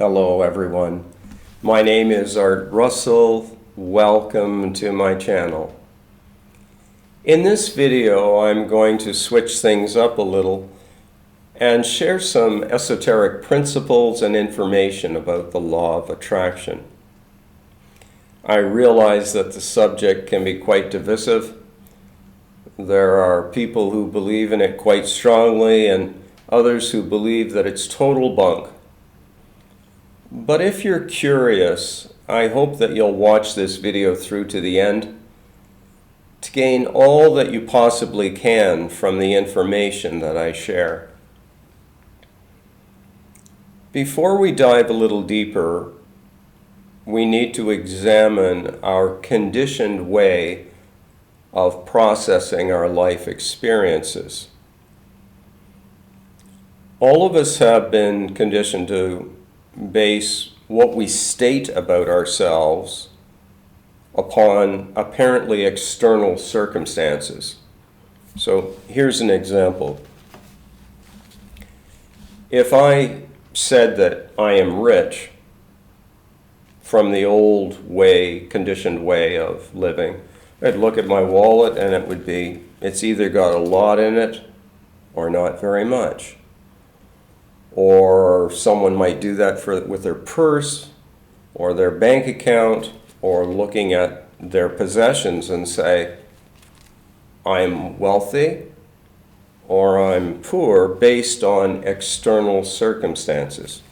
Hello everyone. My name is Art Russell. Welcome to my channel. In this video, I'm going to switch things up a little and share some esoteric principles and information about the law of attraction. I realize that the subject can be quite divisive. There are people who believe in it quite strongly and others who believe that it's total bunk. But if you're curious, I hope that you'll watch this video through to the end to gain all that you possibly can from the information that I share. Before we dive a little deeper, we need to examine our conditioned way of processing our life experiences. All of us have been conditioned to base what we state about ourselves upon apparently external circumstances. So here's an example. If I said that I am rich from the old way, conditioned way of living, I'd look at my wallet and it would be, it's either got a lot in it or not very much. Or someone might do that with their purse or their bank account, or looking at their possessions and say, I'm wealthy or I'm poor based on external circumstances.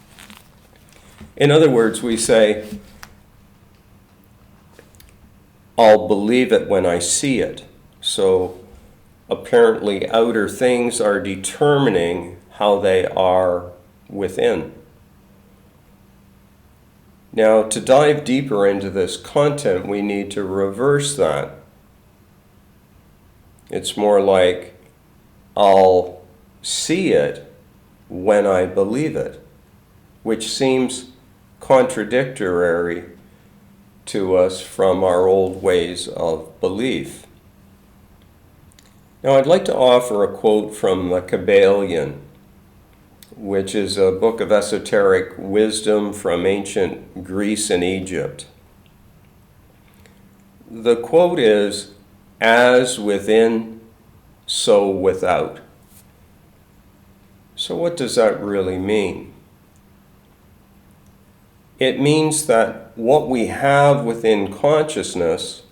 In other words, we say, I'll believe it when I see it. So apparently outer things are determining how they are within. Now, to dive deeper into this content, we need to reverse that. It's more like, I'll see it when I believe it, which seems contradictory to us from our old ways of belief. Now, I'd like to offer a quote from the Kabbalion, which is a book of esoteric wisdom from ancient Greece and Egypt. The quote is, "As within, so without." So what does that really mean? It means that what we have within consciousness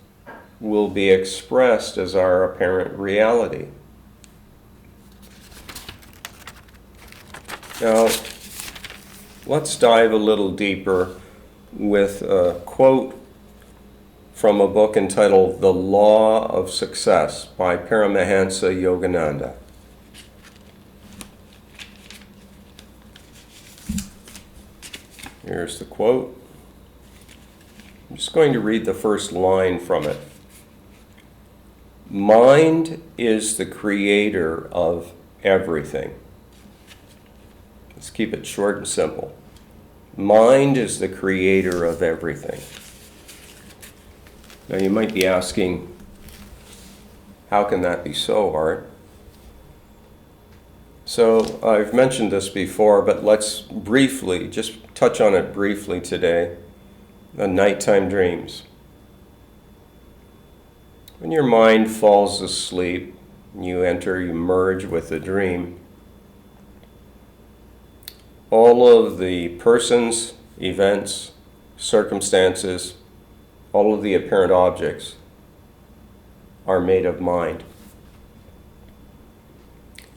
will be expressed as our apparent reality. Now, let's dive a little deeper with a quote from a book entitled The Law of Success by Paramahansa Yogananda. Here's the quote. I'm just going to read the first line from it. Mind is the creator of everything. Let's keep it short and simple. Mind is the creator of everything. Now you might be asking, how can that be so, Art? So I've mentioned this before, but let's briefly, just touch on it briefly today. The nighttime dreams. When your mind falls asleep, you merge with the dream. All of the persons, events, circumstances, all of the apparent objects are made of mind.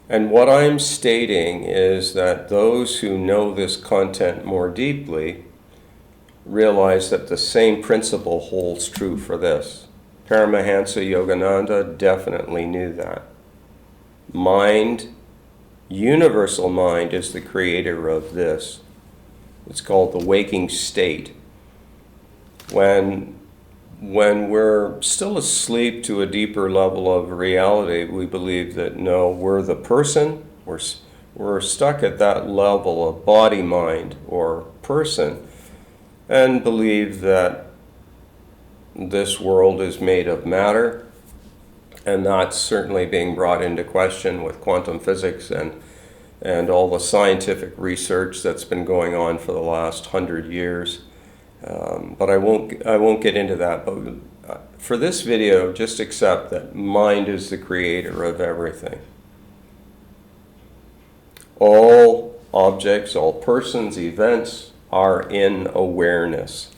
And what I'm stating is that those who know this content more deeply realize that the same principle holds true for this. Paramahansa Yogananda definitely knew that. Mind, universal mind, is the creator of this. It's called the waking state. When we're still asleep to a deeper level of reality, we believe that no, we're the person. We're stuck at that level of body, mind, or person, and believe that this world is made of matter, and that's certainly being brought into question with quantum physics and and all the scientific research that's been going on for the last 100 years. But I won't get into that. But for this video, just accept that mind is the creator of everything. All objects, all persons, events are in awareness.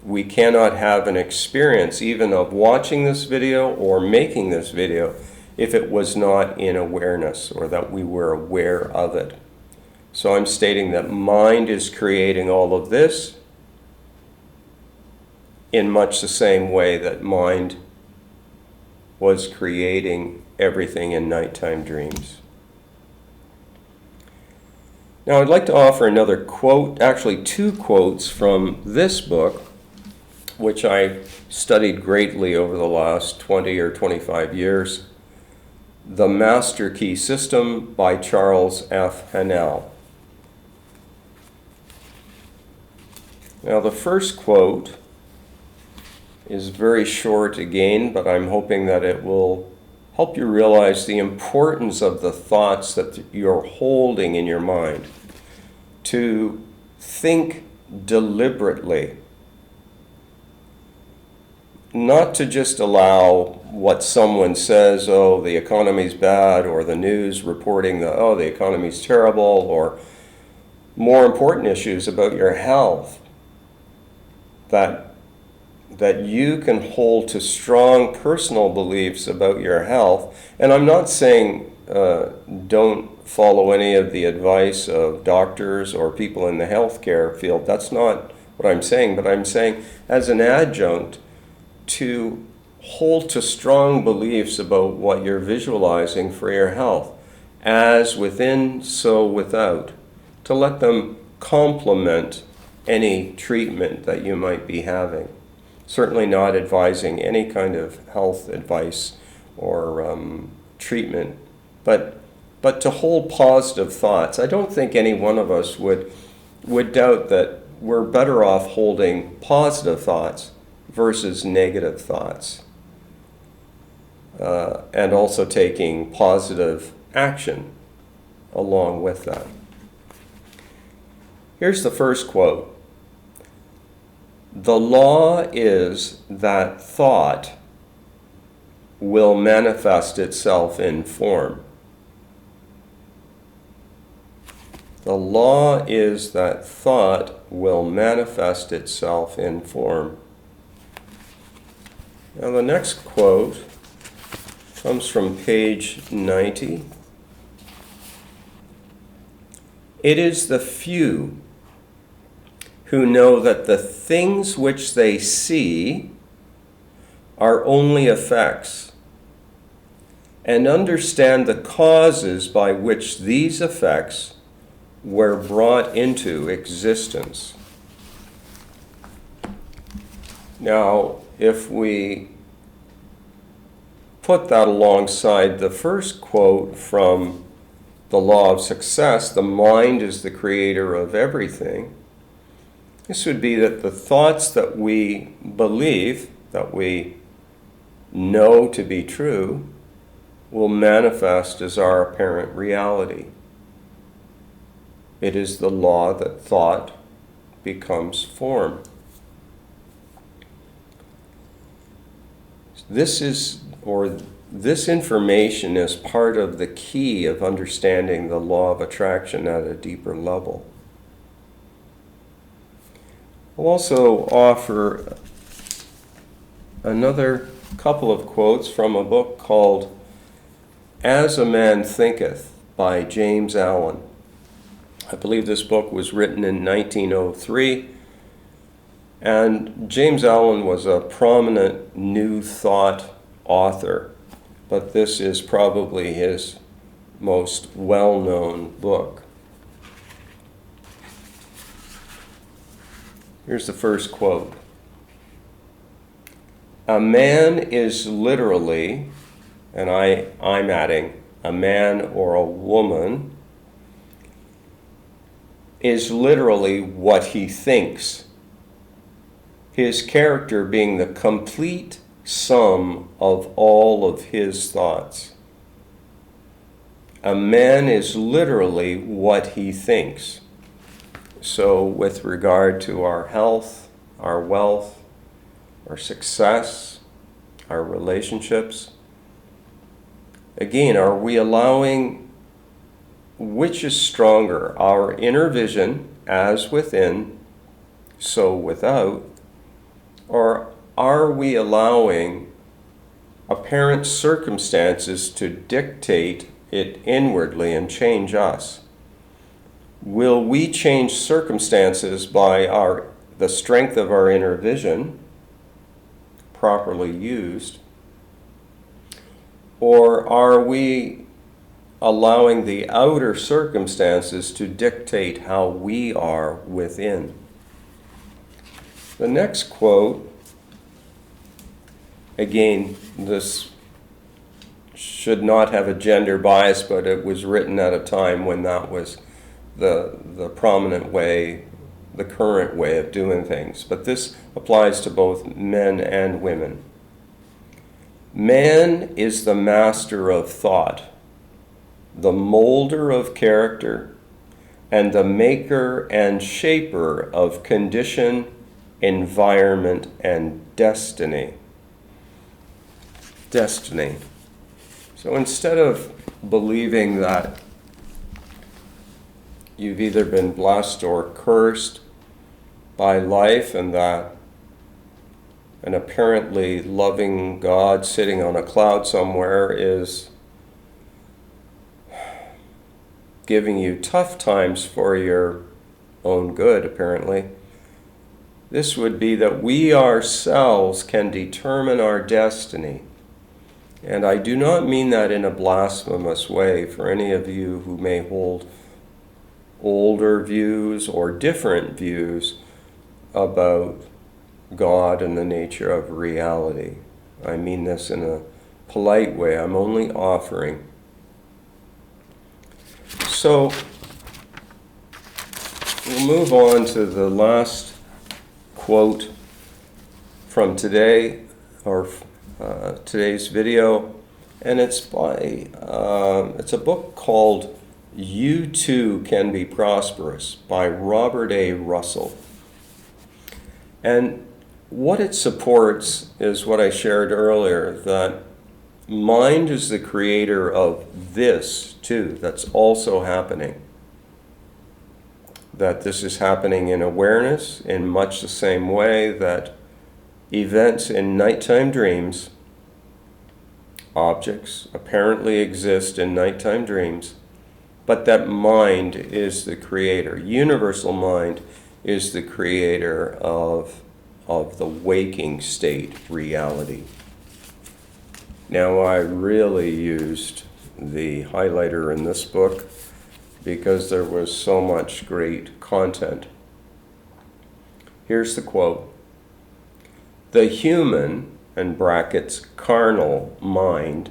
We cannot have an experience even of watching this video or making this video if it was not in awareness or that we were aware of it. So I'm stating that mind is creating all of this in much the same way that mind was creating everything in nighttime dreams. Now I'd like to offer another quote, actually two quotes from this book, which I studied greatly over the last 20 or 25 years, The Master Key System by Charles F. Hannell. Now the first quote is very short again, but I'm hoping that it will help you realize the importance of the thoughts that you're holding in your mind. To think deliberately, not to just allow what someone says, oh, the economy's bad, or the news reporting that, oh, the economy's terrible, or more important issues about your health, that you can hold to strong personal beliefs about your health. And I'm not saying don't follow any of the advice of doctors or people in the healthcare field. That's not what I'm saying, but I'm saying as an adjunct to hold to strong beliefs about what you're visualizing for your health, as within, so without, to let them complement any treatment that you might be having. Certainly not advising any kind of health advice or treatment, but to hold positive thoughts. I don't think any one of us would doubt that we're better off holding positive thoughts versus negative thoughts, and also taking positive action along with that. Here's the first quote. The law is that thought will manifest itself in form. The law is that thought will manifest itself in form. Now the next quote comes from page 90. It is the few who know that the things which they see are only effects, and understand the causes by which these effects were brought into existence. Now, if we put that alongside the first quote from The Law of Success, the mind is the creator of everything, this would be that the thoughts that we believe, that we know to be true, will manifest as our apparent reality. It is the law that thought becomes form. This information is part of the key of understanding the law of attraction at a deeper level. I'll also offer another couple of quotes from a book called As a Man Thinketh by James Allen. I believe this book was written in 1903, and James Allen was a prominent New Thought author, but this is probably his most well-known book. Here's the first quote. A man is literally, and I'm adding, a man or a woman is literally what he thinks, his character being the complete sum of all of his thoughts. A man is literally what he thinks. So with regard to our health, our wealth, our success, our relationships, again, are we allowing, which is stronger, our inner vision, as within, so without, or are we allowing apparent circumstances to dictate it inwardly and change us? Will we change circumstances by the strength of our inner vision, properly used, or are we allowing the outer circumstances to dictate how we are within? The next quote, again, this should not have a gender bias, but it was written at a time when that was the prominent way, the current way of doing things. But this applies to both men and women. Man is the master of thought, the molder of character, and the maker and shaper of condition, environment, and destiny. Destiny. So instead of believing that you've either been blessed or cursed by life and that an apparently loving God sitting on a cloud somewhere is giving you tough times for your own good, apparently, this would be that we ourselves can determine our destiny. And I do not mean that in a blasphemous way for any of you who may hold older views or different views about God and the nature of reality. I mean this in a polite way. I'm only offering. So we'll move on to the last quote from today, or today's video, and it's by it's a book called "You Too Can Be Prosperous" by Robert A. Russell. And what it supports is what I shared earlier, that mind is the creator of this too, that's also happening. That this is happening in awareness in much the same way that events in nighttime dreams, objects apparently exist in nighttime dreams, but that mind is the creator. Universal mind is the creator of the waking state reality. Now, I really used the highlighter in this book because there was so much great content. Here's the quote. The human, in brackets, carnal mind,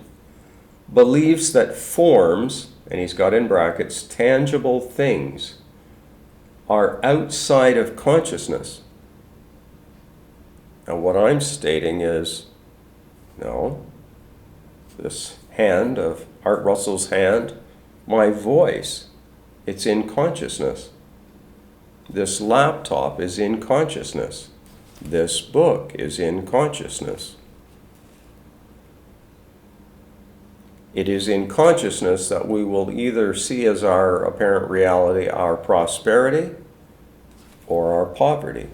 believes that forms, and he's got in brackets, tangible things, are outside of consciousness. Now, what I'm stating is, no, this hand of Art Russell's hand, my voice, it's in consciousness. This laptop is in consciousness. This book is in consciousness. It is in consciousness that we will either see as our apparent reality our prosperity or our poverty.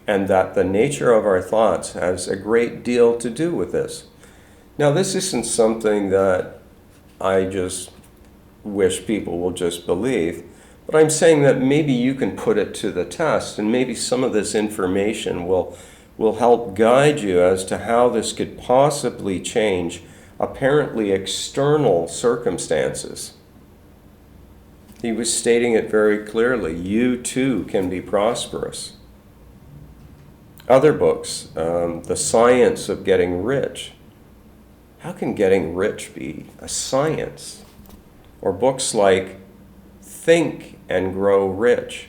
And that the nature of our thoughts has a great deal to do with this. Now, this isn't something that I just wish people will just believe, but I'm saying that maybe you can put it to the test, and maybe some of this information will help guide you as to how this could possibly change apparently external circumstances. He was stating it very clearly. You too can be prosperous. Other books, The Science of Getting Rich. How can getting rich be a science? Or books like Think and Grow Rich.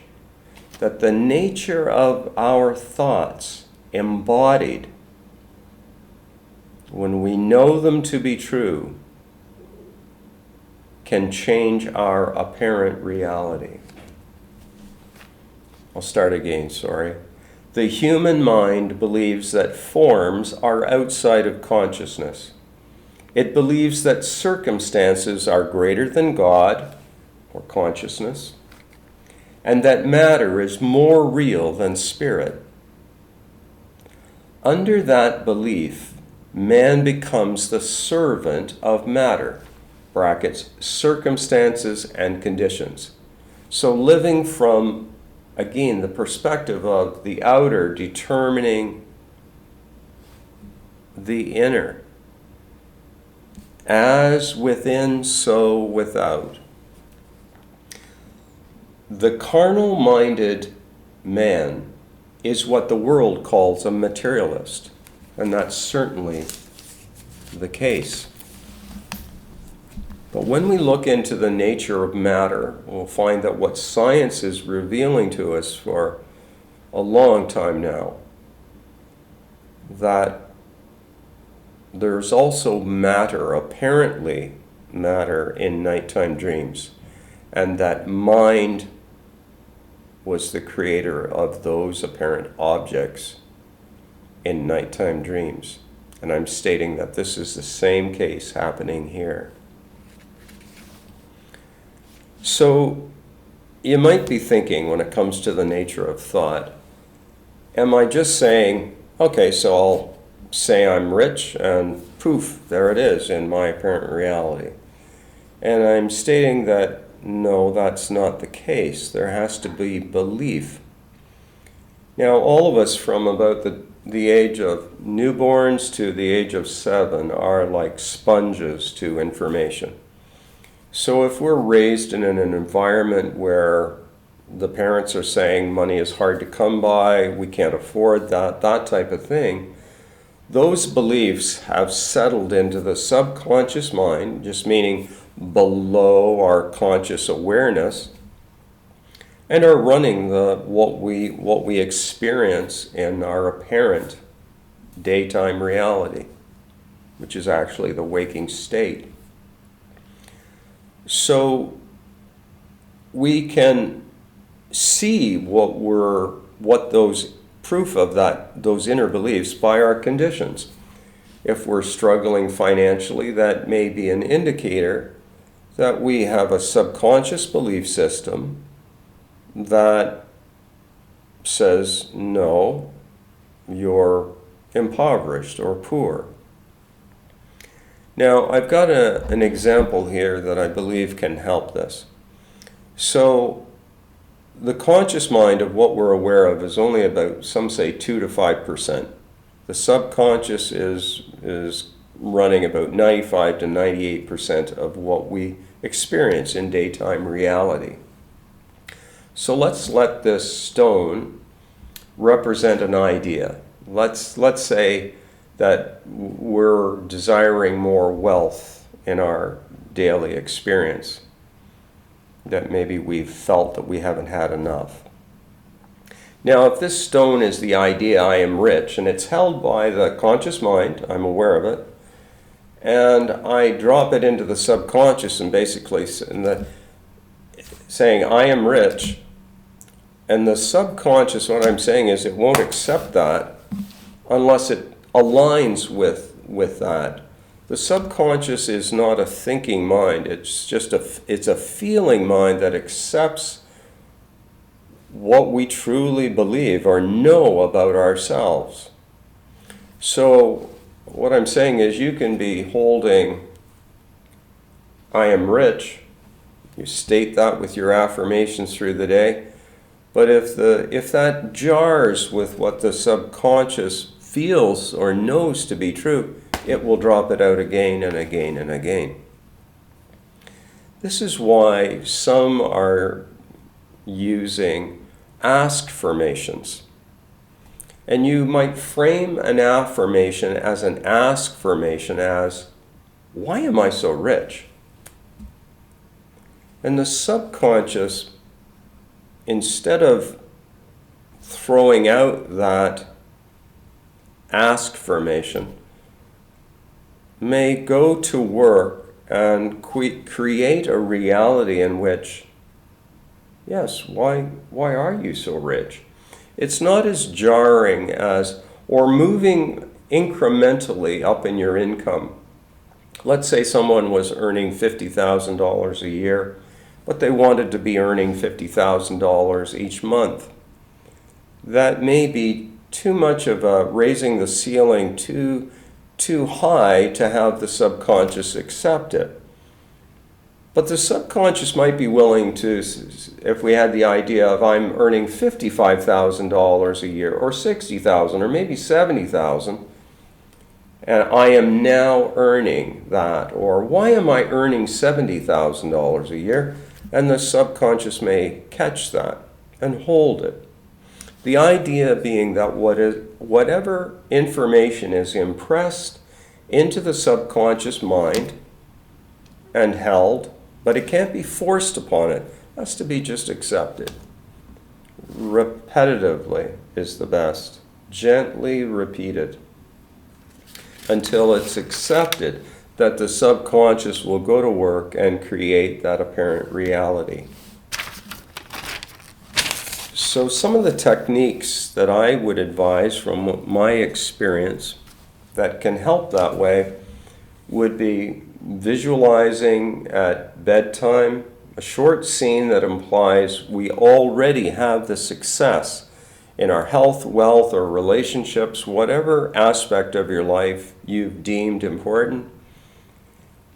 That the nature of our thoughts embodied, when we know them to be true, can change our apparent reality. I'll start again, sorry. The human mind believes that forms are outside of consciousness. It believes that circumstances are greater than God, or consciousness, and that matter is more real than spirit. Under that belief, man becomes the servant of matter, brackets, circumstances and conditions. So living from, again, the perspective of the outer determining the inner. As within, so without. The carnal-minded man is what the world calls a materialist, and that's certainly the case. But when we look into the nature of matter, we'll find that what science is revealing to us for a long time now, that there's also matter, apparently matter, in nighttime dreams, and that mind was the creator of those apparent objects in nighttime dreams. And I'm stating that this is the same case happening here. So you might be thinking, when it comes to the nature of thought, am I just saying, okay, so I'll say I'm rich and poof, there it is in my apparent reality. And I'm stating that no, that's not the case. There has to be belief. Now, all of us from about the age of newborns to the age of 7 are like sponges to information. So if we're raised in an environment where the parents are saying money is hard to come by, we can't afford that type of thing, those beliefs have settled into the subconscious mind, just meaning below our conscious awareness, and are running what we experience in our apparent daytime reality, which is actually the waking state. So we can see what those proof of those inner beliefs by our conditions. If we're struggling financially, that may be an indicator that we have a subconscious belief system that says, no, you're impoverished or poor. Now, I've got an example here that I believe can help this. So, the conscious mind of what we're aware of is only about, some say, 2 to 5%. The subconscious is running about 95 to 98% of what we experience in daytime reality. So let's let this stone represent an idea. Let's say that we're desiring more wealth in our daily experience, that maybe we've felt that we haven't had enough. Now, if this stone is the idea, I am rich, and it's held by the conscious mind, I'm aware of it, and I drop it into the subconscious and basically saying, I am rich, and the subconscious, what I'm saying is it won't accept that unless it aligns with that. The subconscious is not a thinking mind, it's just it's a feeling mind that accepts what we truly believe or know about ourselves. So what I'm saying is you can be holding, I am rich, you state that with your affirmations through the day, but if that jars with what the subconscious feels or knows to be true, it will drop it out again and again and again. This is why some are using ask-formations. And you might frame an affirmation as an ask-formation as, why am I so rich? And the subconscious, instead of throwing out that ask-formation, may go to work and create a reality in which, yes, why are you so rich? It's not as jarring as, or moving incrementally up in your income. Let's say someone was earning $50,000 a year, but they wanted to be earning $50,000 each month. That may be too much of a raising the ceiling too high to have the subconscious accept it. But the subconscious might be willing to, if we had the idea of I'm earning $55,000 a year, or $60,000, or maybe $70,000, and I am now earning that, or why am I earning $70,000 a year? And the subconscious may catch that and hold it. The idea being that whatever information is impressed into the subconscious mind and held, but it can't be forced upon it. It has to be just accepted. Repetitively is the best. Gently repeated until it's accepted that the subconscious will go to work and create that apparent reality. So some of the techniques that I would advise from my experience that can help that way would be visualizing at bedtime a short scene that implies we already have the success in our health, wealth, or relationships, whatever aspect of your life you've deemed important.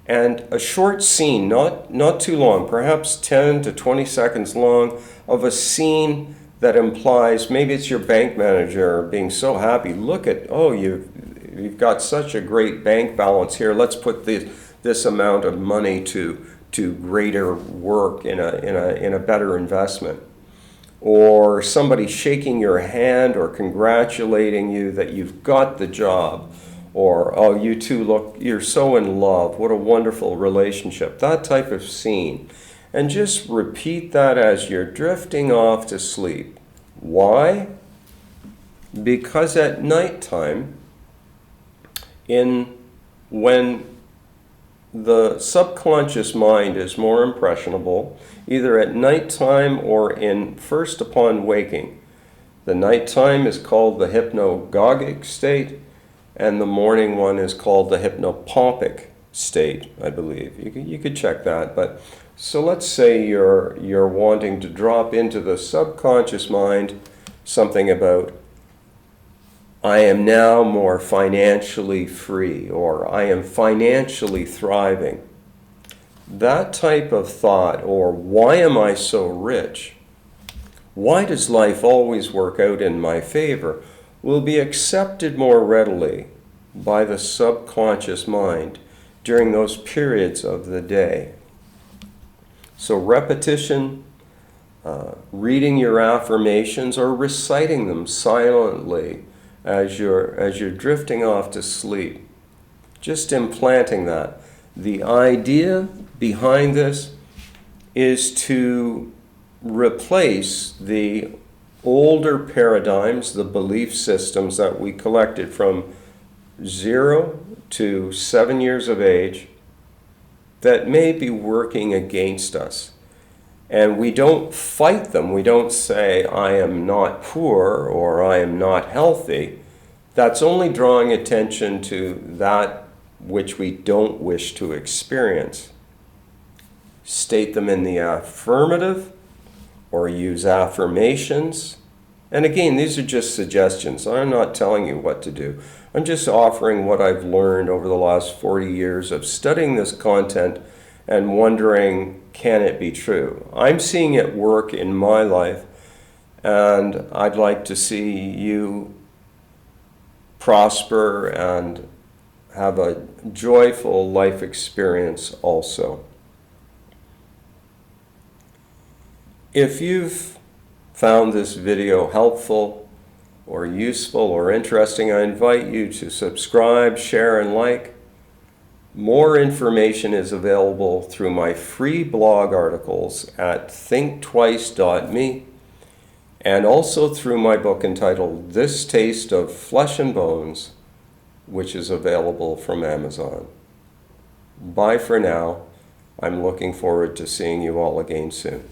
And a short scene, not too long, perhaps 10 to 20 seconds long, of a scene that implies, maybe it's your bank manager being so happy, look at, oh, you've got such a great bank balance here, let's put this amount of money to greater work in a better investment. Or somebody shaking your hand or congratulating you that you've got the job. Or, oh, you two look, you're so in love, what a wonderful relationship. That type of scene. And just repeat that as you're drifting off to sleep. Why? Because at nighttime, when the subconscious mind is more impressionable, either at nighttime or first upon waking. The nighttime is called the hypnagogic state, and the morning one is called the hypnopompic state, I believe. You could check that. But so let's say you're wanting to drop into the subconscious mind something about, I am now more financially free, or I am financially thriving. That type of thought, or why am I so rich? Why does life always work out in my favor? Will be accepted more readily by the subconscious mind during those periods of the day. So repetition, reading your affirmations, or reciting them silently as you're drifting off to sleep. Just implanting that. The idea behind this is to replace the older paradigms, the belief systems that we collected from 0 to 7 years of age that may be working against us. And we don't fight them. We don't say, I am not poor or I am not healthy. That's only drawing attention to that which we don't wish to experience. State them in the affirmative or use affirmations. And again, these are just suggestions. I'm not telling you what to do. I'm just offering what I've learned over the last 40 years of studying this content and wondering, can it be true? I'm seeing it work in my life, and I'd like to see you prosper and have a joyful life experience also. If you've found this video helpful or useful or interesting, I invite you to subscribe, share, and like. More information is available through my free blog articles at thinktwice.me, and also through my book entitled This Taste of Flesh and Bones, which is available from Amazon. Bye for now. I'm looking forward to seeing you all again soon.